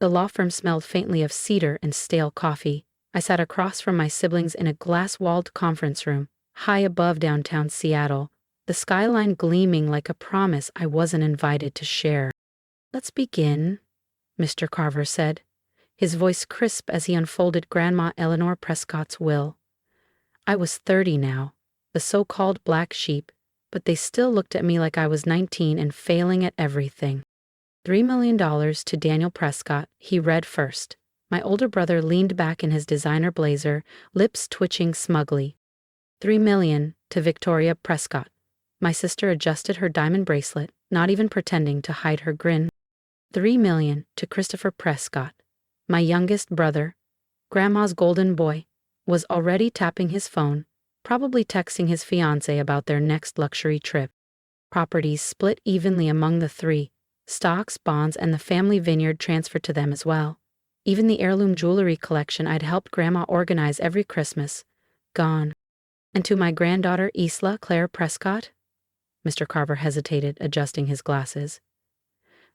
The law firm smelled faintly of cedar and stale coffee. I sat across from my siblings in a glass-walled conference room, high above downtown Seattle, the skyline gleaming like a promise I wasn't invited to share. "Let's begin," Mr. Carver said, his voice crisp as he unfolded Grandma Eleanor Prescott's will. I was 30 now, the so-called black sheep, but they still looked at me like I was 19 and failing at everything. $3 million to Daniel Prescott, he read first. My older brother leaned back in his designer blazer, lips twitching smugly. $3 million to Victoria Prescott. My sister adjusted her diamond bracelet, not even pretending to hide her grin. $3 million to Christopher Prescott. My youngest brother, Grandma's golden boy, was already tapping his phone, probably texting his fiancée about their next luxury trip. Properties split evenly among the three. Stocks, bonds, and the family vineyard transferred to them as well. Even the heirloom jewelry collection I'd helped Grandma organize every Christmas, gone. And to my granddaughter Isla Claire Prescott? Mr. Carver hesitated, adjusting his glasses.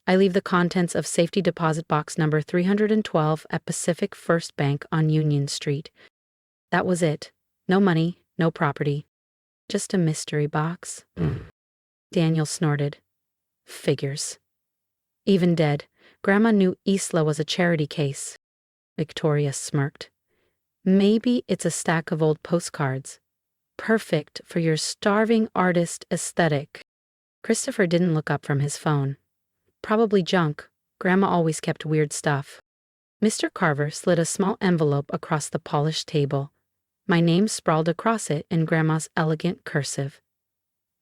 I leave the contents of safety deposit box number 312 at Pacific First Bank on Union Street. That was it. No money, no property. Just a mystery box. Daniel snorted. Figures. Even dead, Grandma knew Isla was a charity case. Victoria smirked. Maybe it's a stack of old postcards. Perfect for your starving artist aesthetic. Christopher didn't look up from his phone. Probably junk. Grandma always kept weird stuff. Mr. Carver slid a small envelope across the polished table. My name sprawled across it in Grandma's elegant cursive.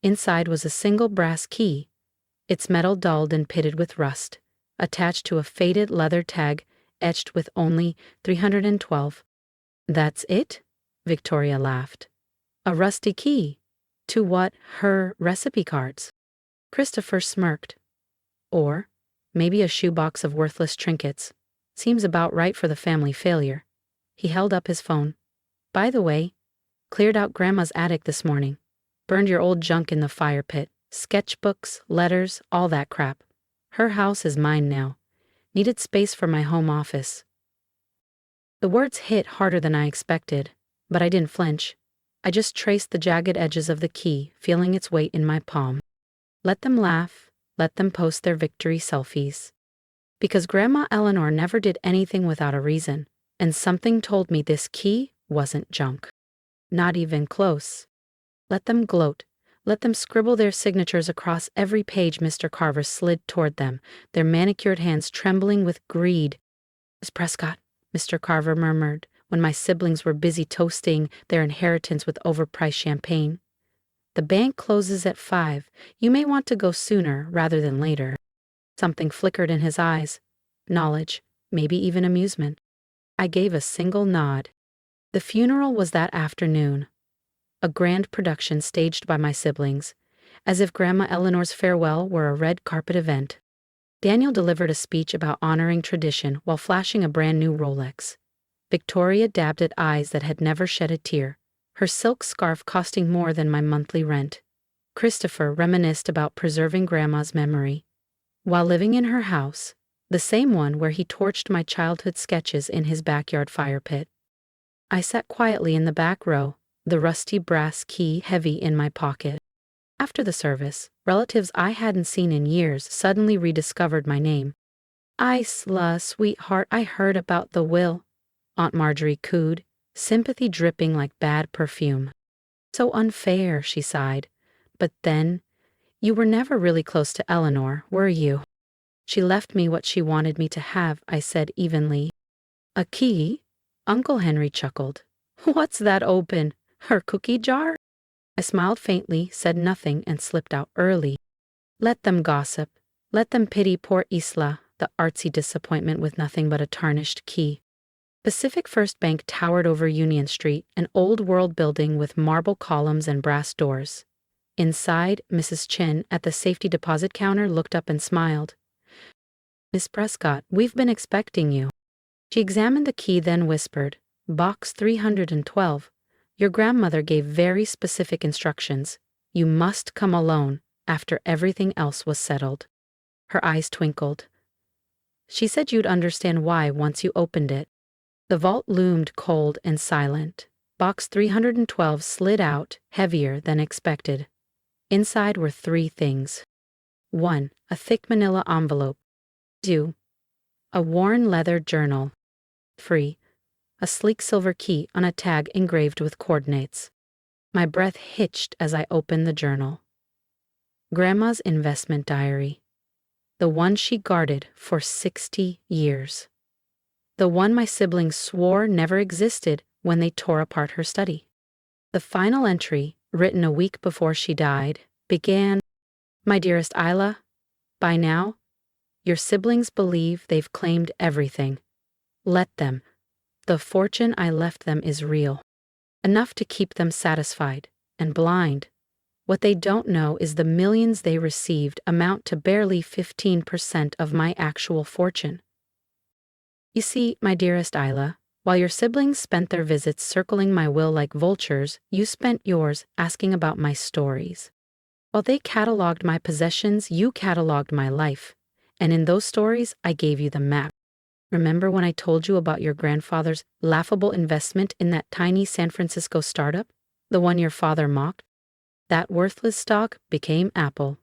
Inside was a single brass key, its metal dulled and pitted with rust, attached to a faded leather tag etched with only 312. That's it? Victoria laughed. A rusty key. To what? Her recipe cards. Christopher smirked. Or maybe a shoebox of worthless trinkets. Seems about right for the family failure. He held up his phone. By the way, cleared out Grandma's attic this morning. Burned your old junk in the fire pit. Sketchbooks, letters, all that crap. Her house is mine now. Needed space for my home office. The words hit harder than I expected, but I didn't flinch. I just traced the jagged edges of the key, feeling its weight in my palm. Let them laugh, let them post their victory selfies. Because Grandma Eleanor never did anything without a reason, and something told me this key wasn't junk. Not even close. Let them gloat. Let them scribble their signatures across every page Mr. Carver slid toward them, their manicured hands trembling with greed. "Miss Prescott," Mr. Carver murmured, when my siblings were busy toasting their inheritance with overpriced champagne. "The bank closes at 5. You may want to go sooner rather than later." Something flickered in his eyes. Knowledge, maybe even amusement. I gave a single nod. The funeral was that afternoon. A grand production staged by my siblings, as if Grandma Eleanor's farewell were a red carpet event. Daniel delivered a speech about honoring tradition while flashing a brand new Rolex. Victoria dabbed at eyes that had never shed a tear, her silk scarf costing more than my monthly rent. Christopher reminisced about preserving Grandma's memory. While living in her house, the same one where he torched my childhood sketches in his backyard fire pit. I sat quietly in the back row, the rusty brass key heavy in my pocket. After the service, relatives I hadn't seen in years suddenly rediscovered my name. "Isla, sweetheart, I heard about the will," Aunt Marjorie cooed, sympathy dripping like bad perfume. "So unfair," she sighed. "But then, you were never really close to Eleanor, were you?" "She left me what she wanted me to have," I said evenly. "A key?" Uncle Henry chuckled. "What's that open? Her cookie jar?" I smiled faintly, said nothing, and slipped out early. Let them gossip. Let them pity poor Isla, the artsy disappointment with nothing but a tarnished key. Pacific First Bank towered over Union Street, an old-world building with marble columns and brass doors. Inside, Mrs. Chin, at the safety deposit counter, looked up and smiled. "Miss Prescott, we've been expecting you." She examined the key, then whispered, "Box 312. Your grandmother gave very specific instructions. You must come alone after everything else was settled." Her eyes twinkled. She said you'd understand why once you opened it. The vault loomed cold and silent. Box 312 slid out, heavier than expected. Inside were 3 things. 1. A thick manila envelope. 2. A worn leather journal. 3. A sleek silver key on a tag engraved with coordinates. My breath hitched as I opened the journal. Grandma's investment diary. The one she guarded for 60 years. The one my siblings swore never existed when they tore apart her study. The final entry, written a week before she died, began, "My dearest Isla, by now, your siblings believe they've claimed everything. Let them. The fortune I left them is real. Enough to keep them satisfied and blind. What they don't know is the millions they received amount to barely 15% of my actual fortune. You see, my dearest Isla, while your siblings spent their visits circling my will like vultures, you spent yours asking about my stories. While they cataloged my possessions, you cataloged my life. And in those stories, I gave you the map. Remember when I told you about your grandfather's laughable investment in that tiny San Francisco startup? The one your father mocked? That worthless stock became Apple.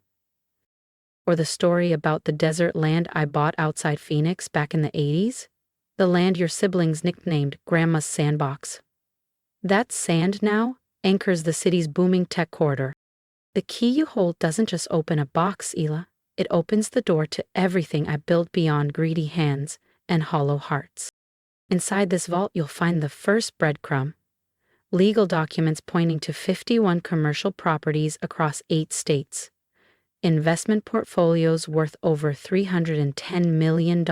Or the story about the desert land I bought outside Phoenix back in the 80s? The land your siblings nicknamed Grandma's Sandbox. That sand now anchors the city's booming tech corridor. The key you hold doesn't just open a box, Ela. It opens the door to everything I built beyond greedy hands and hollow hearts. Inside this vault, you'll find the first breadcrumb. Legal documents pointing to 51 commercial properties across 8 states. Investment portfolios worth over $310 million.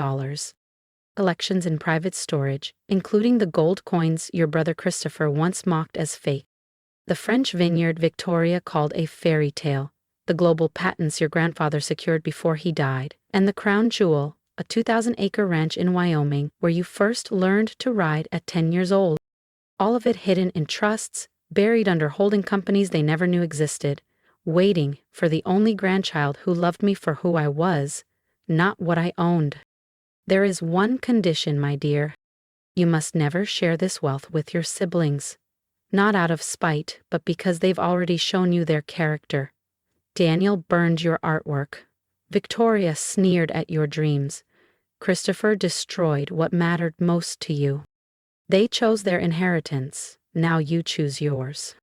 Collections in private storage, including the gold coins your brother Christopher once mocked as fake. The French vineyard Victoria called a fairy tale. The global patents your grandfather secured before he died. And the crown jewel, a 2,000-acre ranch in Wyoming where you first learned to ride at 10 years old. All of it hidden in trusts, buried under holding companies they never knew existed, waiting for the only grandchild who loved me for who I was, not what I owned. There is one condition, my dear. You must never share this wealth with your siblings. Not out of spite, but because they've already shown you their character. Daniel burned your artwork. Victoria sneered at your dreams. Christopher destroyed what mattered most to you. They chose their inheritance. Now you choose yours.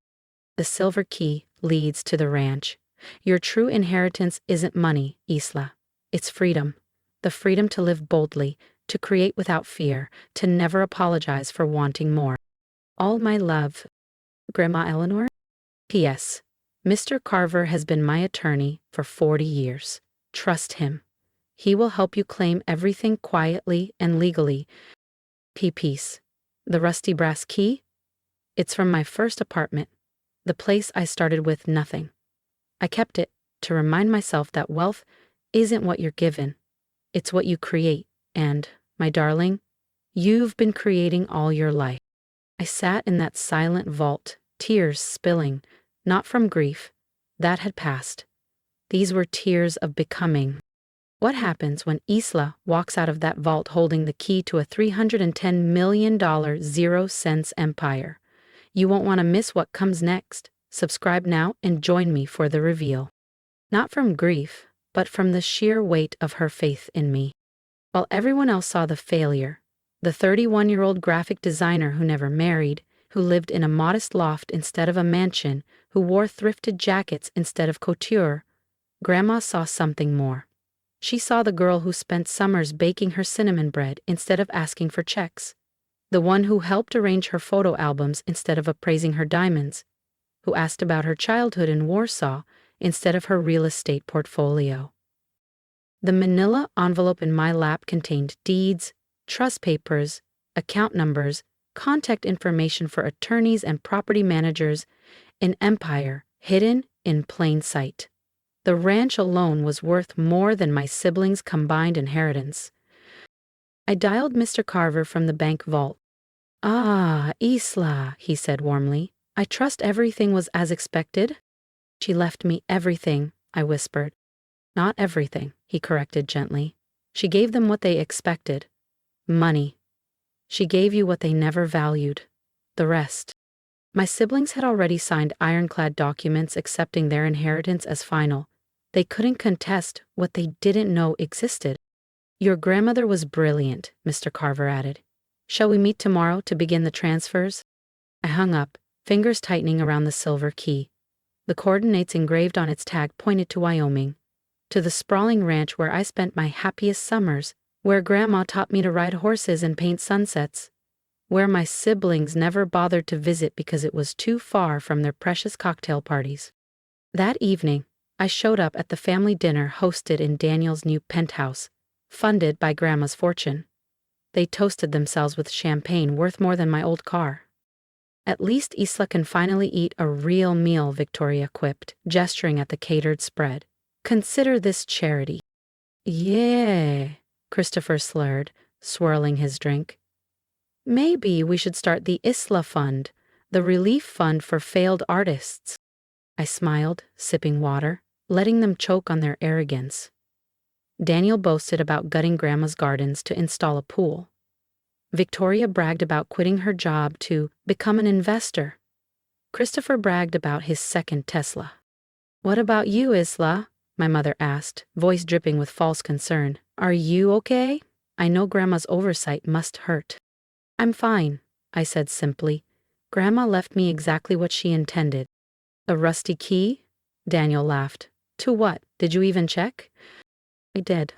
The silver key leads to the ranch. Your true inheritance isn't money, Isla. It's freedom. The freedom to live boldly, to create without fear, to never apologize for wanting more. All my love, Grandma Eleanor. P.S. Mr. Carver has been my attorney for 40 years. Trust him. He will help you claim everything quietly and legally. P.P.S. The rusty brass key? It's from my first apartment, the place I started with nothing. I kept it to remind myself that wealth isn't what you're given. It's what you create, and, my darling, you've been creating all your life. I sat in that silent vault, tears spilling, not from grief. That had passed. These were tears of becoming. What happens when Isla walks out of that vault holding the key to a $310 million 0-cents empire? You won't want to miss what comes next. Subscribe now and join me for the reveal. Not from grief, but from the sheer weight of her faith in me. While everyone else saw the failure, the 31-year-old graphic designer who never married, who lived in a modest loft instead of a mansion, who wore thrifted jackets instead of couture, Grandma saw something more. She saw the girl who spent summers baking her cinnamon bread instead of asking for checks, the one who helped arrange her photo albums instead of appraising her diamonds, who asked about her childhood in Warsaw instead of her real estate portfolio. The manila envelope in my lap contained deeds, trust papers, account numbers, contact information for attorneys and property managers, an empire hidden in plain sight. The ranch alone was worth more than my siblings' combined inheritance. I dialed Mr. Carver from the bank vault. "Ah, Isla," he said warmly. "I trust everything was as expected?" "She left me everything," I whispered. "Not everything," he corrected gently. She gave them what they expected. Money. She gave you what they never valued. The rest. My siblings had already signed ironclad documents accepting their inheritance as final. They couldn't contest what they didn't know existed. Your grandmother was brilliant, Mr. Carver added. Shall we meet tomorrow to begin the transfers? I hung up, fingers tightening around the silver key. The coordinates engraved on its tag pointed to Wyoming, to the sprawling ranch where I spent my happiest summers, where Grandma taught me to ride horses and paint sunsets, where my siblings never bothered to visit because it was too far from their precious cocktail parties. That evening, I showed up at the family dinner hosted in Daniel's new penthouse, funded by Grandma's fortune. They toasted themselves with champagne worth more than my old car. At least Isla can finally eat a real meal, Victoria quipped, gesturing at the catered spread. Consider this charity. Yeah, Christopher slurred, swirling his drink. Maybe we should start the Isla Fund, the relief fund for failed artists. I smiled, sipping water, letting them choke on their arrogance. Daniel boasted about gutting Grandma's gardens to install a pool. Victoria bragged about quitting her job to become an investor. Christopher bragged about his second Tesla. What about you, Isla? My mother asked, voice dripping with false concern. Are you okay? I know Grandma's oversight must hurt. I'm fine, I said simply. Grandma left me exactly what she intended. A rusty key? Daniel laughed. To what? Did you even check? I did.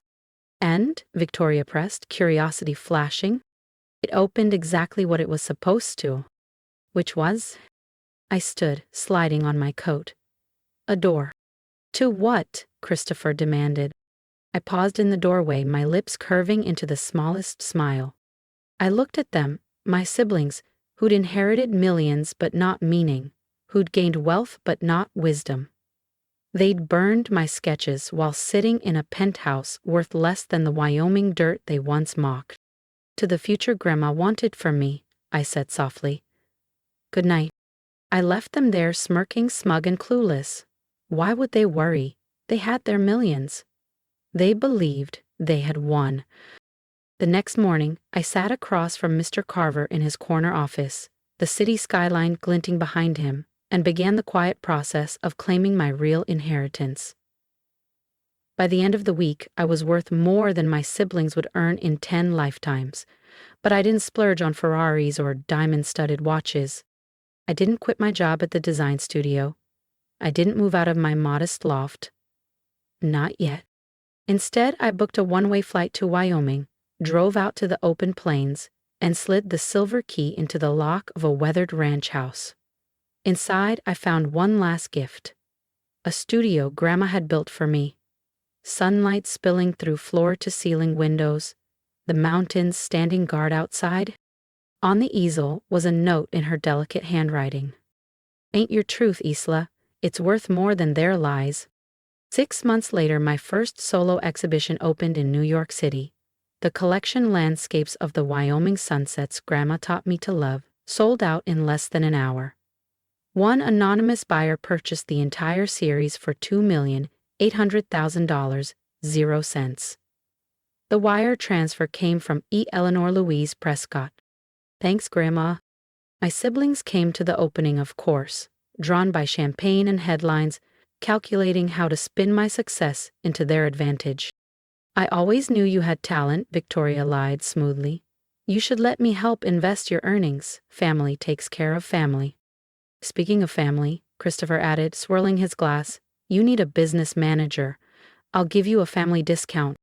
And? Victoria pressed, curiosity flashing. It opened exactly what it was supposed to. Which was? I stood, sliding on my coat. A door. To what? Christopher demanded. I paused in the doorway, my lips curving into the smallest smile. I looked at them, my siblings, who'd inherited millions but not meaning, who'd gained wealth but not wisdom. They'd burned my sketches while sitting in a penthouse worth less than the Wyoming dirt they once mocked. To the future Grandma wanted from me, I said softly. Good night. I left them there smirking, smug and clueless. Why would they worry? They had their millions. They believed they had won. The next morning, I sat across from Mr. Carver in his corner office, the city skyline glinting behind him, and began the quiet process of claiming my real inheritance. By the end of the week, I was worth more than my siblings would earn in 10 lifetimes. But I didn't splurge on Ferraris or diamond-studded watches. I didn't quit my job at the design studio. I didn't move out of my modest loft. Not yet. Instead, I booked a one-way flight to Wyoming, drove out to the open plains, and slid the silver key into the lock of a weathered ranch house. Inside, I found one last gift. A studio Grandma had built for me. Sunlight spilling through floor-to-ceiling windows, the mountains standing guard outside. On the easel was a note in her delicate handwriting. Ain't your truth, Isla. It's worth more than their lies. 6 months later, my first solo exhibition opened in New York City. The collection Landscapes of the Wyoming Sunsets Grandma Taught Me to Love sold out in less than an hour. One anonymous buyer purchased the entire series for $2,800,000, 0 cents. The wire transfer came from Eleanor Louise Prescott. Thanks, Grandma. My siblings came to the opening, of course, drawn by champagne and headlines, calculating how to spin my success into their advantage. I always knew you had talent, Victoria lied smoothly. You should let me help invest your earnings. Family takes care of family. Speaking of family, Christopher added, swirling his glass, you need a business manager. I'll give you a family discount.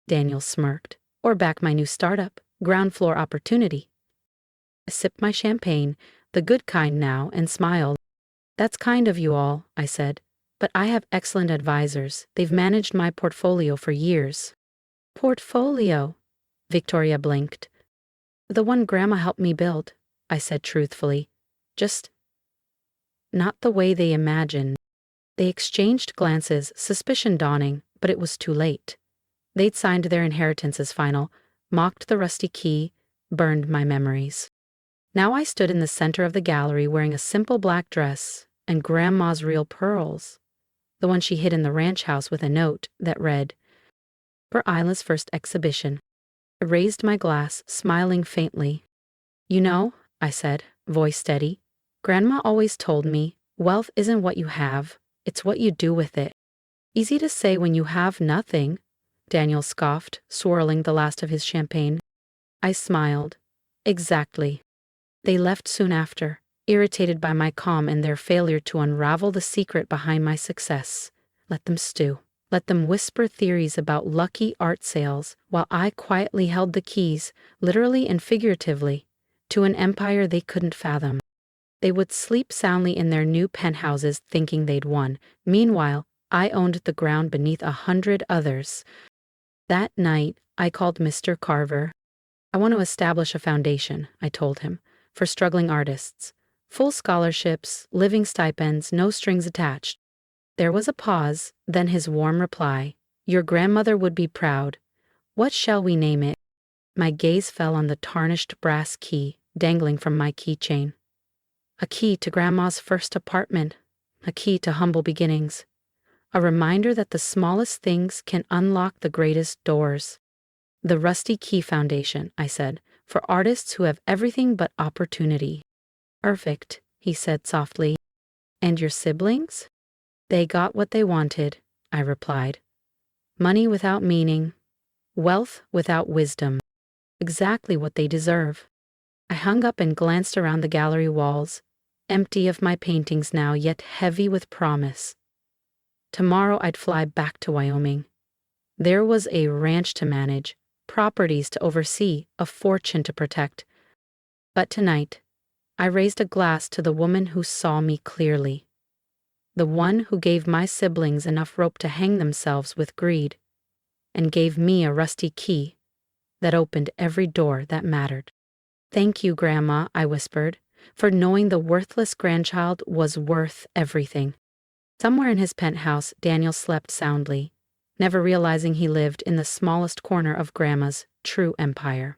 Daniel smirked. Or back my new startup, ground floor opportunity. I sipped my champagne, the good kind now, and smiled. That's kind of you all, I said. But I have excellent advisors. They've managed my portfolio for years. Portfolio? Victoria blinked. The one Grandma helped me build, I said truthfully. Just not the way they imagined. They exchanged glances, suspicion dawning, but it was too late. They'd signed their inheritance as final, mocked the rusty key, burned my memories. Now I stood in the center of the gallery wearing a simple black dress and Grandma's real pearls, the one she hid in the ranch house with a note that read, for Isla's first exhibition. I raised my glass, smiling faintly. You know, I said, voice steady, Grandma always told me, wealth isn't what you have, it's what you do with it. Easy to say when you have nothing, Daniel scoffed, swirling the last of his champagne. I smiled. Exactly. They left soon after, irritated by my calm and their failure to unravel the secret behind my success. Let them stew. Let them whisper theories about lucky art sales, while I quietly held the keys, literally and figuratively, to an empire they couldn't fathom. They would sleep soundly in their new penthouses thinking they'd won. Meanwhile, I owned the ground beneath 100 others. That night, I called Mr. Carver. I want to establish a foundation, I told him, for struggling artists. Full scholarships, living stipends, no strings attached. There was a pause, then his warm reply. Your grandmother would be proud. What shall we name it? My gaze fell on the tarnished brass key dangling from my keychain. A key to Grandma's first apartment. A key to humble beginnings. A reminder that the smallest things can unlock the greatest doors. The Rusty Key Foundation, I said, for artists who have everything but opportunity. Perfect, he said softly. And your siblings? They got what they wanted, I replied. Money without meaning. Wealth without wisdom. Exactly what they deserve. I hung up and glanced around the gallery walls, empty of my paintings now, yet heavy with promise. Tomorrow I'd fly back to Wyoming. There was a ranch to manage, properties to oversee, a fortune to protect. But tonight, I raised a glass to the woman who saw me clearly. The one who gave my siblings enough rope to hang themselves with greed, and gave me a rusty key that opened every door that mattered. Thank you, Grandma, I whispered, for knowing the worthless grandchild was worth everything. Somewhere in his penthouse, Daniel slept soundly, never realizing he lived in the smallest corner of Grandma's true empire.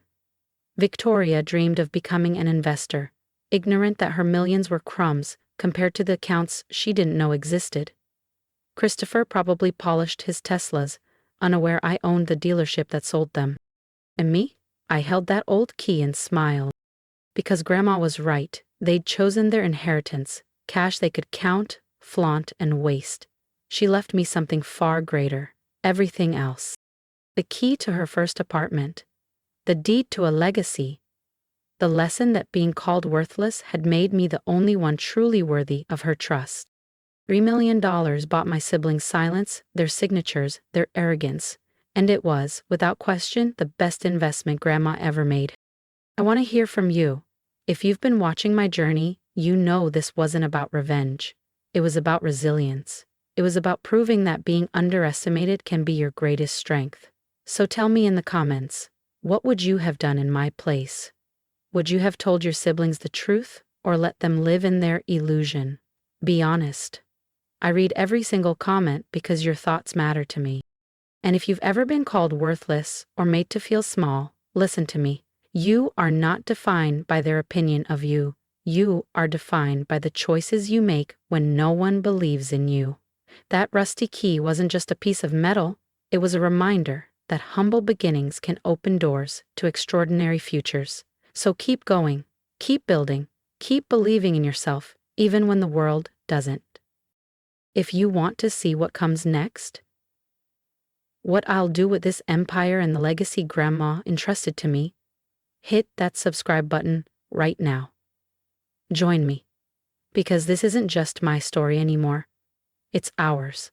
Victoria dreamed of becoming an investor, ignorant that her millions were crumbs compared to the accounts she didn't know existed. Christopher probably polished his Teslas, unaware I owned the dealership that sold them. And me? I held that old key and smiled. Because Grandma was right, they'd chosen their inheritance, cash they could count, flaunt, and waste. She left me something far greater, everything else. The key to her first apartment, the deed to a legacy, the lesson that being called worthless had made me the only one truly worthy of her trust. $3 million bought my siblings' silence, their signatures, their arrogance, and it was, without question, the best investment Grandma ever made. I want to hear from you. If you've been watching my journey, you know this wasn't about revenge. It was about resilience. It was about proving that being underestimated can be your greatest strength. So tell me in the comments, what would you have done in my place? Would you have told your siblings the truth, or let them live in their illusion? Be honest. I read every single comment because your thoughts matter to me. And if you've ever been called worthless or made to feel small, listen to me. You are not defined by their opinion of you. You are defined by the choices you make when no one believes in you. That rusty key wasn't just a piece of metal, it was a reminder that humble beginnings can open doors to extraordinary futures. So keep going, keep building, keep believing in yourself, even when the world doesn't. If you want to see what comes next, what I'll do with this empire and the legacy Grandma entrusted to me, hit that subscribe button right now. Join me, because this isn't just my story anymore. It's ours.